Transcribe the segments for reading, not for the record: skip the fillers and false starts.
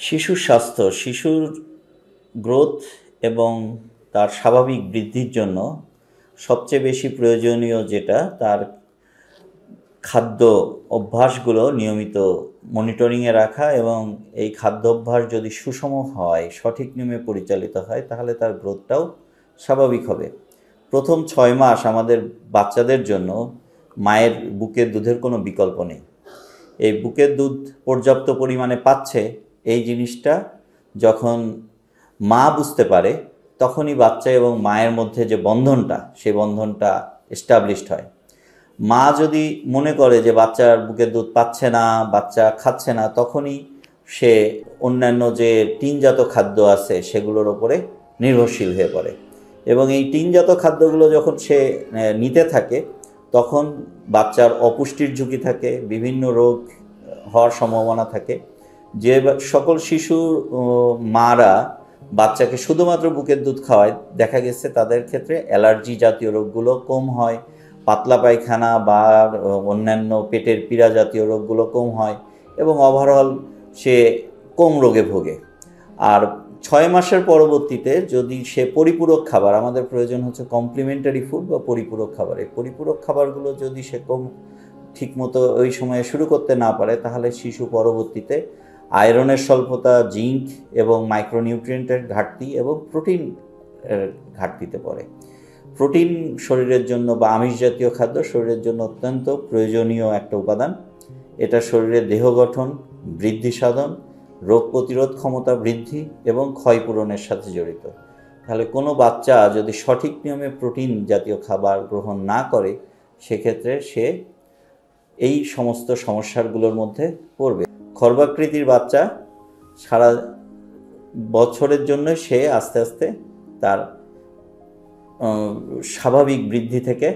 শিশুর স্বাস্থ্য, শিশুর গ্রোথ এবং তার স্বাভাবিক বৃদ্ধির জন্য সবচেয়ে বেশি প্রয়োজনীয় যেটা তার খাদ্য অভ্যাসগুলো নিয়মিত মনিটরিংয়ে রাখা, এবং এই খাদ্য অভ্যাস যদি সুষম হয়, সঠিক নিয়মে পরিচালিত হয়, তাহলে তার গ্রোথটাও স্বাভাবিক হবে। প্রথম 6 মাস আমাদের বাচ্চাদের জন্য মায়ের বুকের দুধের কোনো বিকল্প নেই। এই বুকের দুধ পর্যাপ্ত পরিমাণে পাচ্ছে, এই জিনিসটা যখন মা বুঝতে পারে, তখনই বাচ্চা এবং মায়ের মধ্যে যে বন্ধনটা, সেই বন্ধনটা এস্টাবলিশড হয়। মা যদি মনে করে যে বাচ্চার বুকের দুধ পাচ্ছে না, বাচ্চা খাচ্ছে না, তখনই সে অন্যান্য যে টিনজাত খাদ্য আছে সেগুলোর ওপরে নির্ভরশীল হয়ে পড়ে, এবং এই টিনজাত খাদ্যগুলো যখন সে নিতে থাকে, তখন বাচ্চার অপুষ্টির ঝুঁকি থাকে, বিভিন্ন রোগ হওয়ার সম্ভাবনা থাকে। যে সকল শিশুর মারা বাচ্চাকে শুধুমাত্র বুকের দুধ খাওয়ায়, দেখা গেছে তাদের ক্ষেত্রে অ্যালার্জি জাতীয় রোগগুলো কম হয়, পাতলা পায়খানা বা অন্যান্য পেটের পীড়া জাতীয় রোগগুলো কম হয়, এবং ওভারঅল সে কম রোগে ভোগে। আর 6 মাসের পরবর্তীতে যদি সে পরিপূরক খাবার, আমাদের প্রয়োজন হচ্ছে কমপ্লিমেন্টারি ফুড বা পরিপূরক খাবার, এই পরিপূরক খাবারগুলো যদি সে ঠিকমতো ওই সময়ে শুরু করতে না পারে, তাহলে শিশু পরবর্তীতে আয়রনের স্বল্পতা, জিঙ্ক এবং মাইক্রোনিউট্রিয়েন্টের ঘাটতি এবং প্রোটিন ঘাটতিতে পড়ে। প্রোটিন শরীরের জন্য বা আমিষ জাতীয় খাদ্য শরীরের জন্য অত্যন্ত প্রয়োজনীয় একটা উপাদান। এটা শরীরের দেহ গঠন, বৃদ্ধি সাধন, রোগ প্রতিরোধ ক্ষমতা বৃদ্ধি এবং ক্ষয়পূরণের সাথে জড়িত। তাহলে কোনো বাচ্চা যদি সঠিক নিয়মে প্রোটিন জাতীয় খাবার গ্রহণ না করে, সেক্ষেত্রে সে এই সমস্ত সমস্যাগুলোর মধ্যে পড়বে। খর্বাকৃতির বাচ্চা সারা বছরের জন্য সে আস্তে আস্তে তার স্বাভাবিক বৃদ্ধি থেকে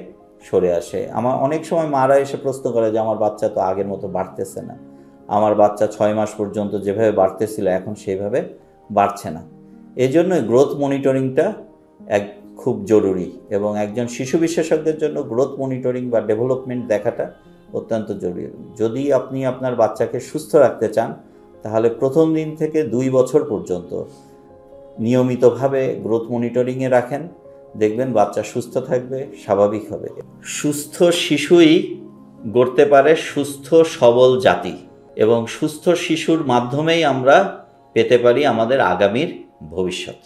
সরে আসে। আমার অনেক সময় মারা এসে প্রশ্ন করে যে আমার বাচ্চা তো আগের মতো বাড়তেছে না, আমার বাচ্চা 6 মাস পর্যন্ত যেভাবে বাড়তেছিল এখন সেইভাবে বাড়ছে না। এই জন্যই গ্রোথ মনিটরিংটা খুব জরুরি, এবং একজন শিশু বিশেষজ্ঞের জন্য গ্রোথ মনিটরিং বা ডেভেলপমেন্ট দেখাটা অত্যন্ত জরুরি। যদি আপনি আপনার বাচ্চাকে সুস্থ রাখতে চান, তাহলে প্রথম দিন থেকে 2 বছর পর্যন্ত নিয়মিতভাবে গ্রোথ মনিটরিংয়ে রাখেন, দেখবেন বাচ্চা সুস্থ থাকবে, স্বাভাবিক হবে। সুস্থ শিশুই গড়তে পারে সুস্থ সবল জাতি, এবং সুস্থ শিশুর মাধ্যমেই আমরা পেতে পারি আমাদের আগামীর ভবিষ্যৎ।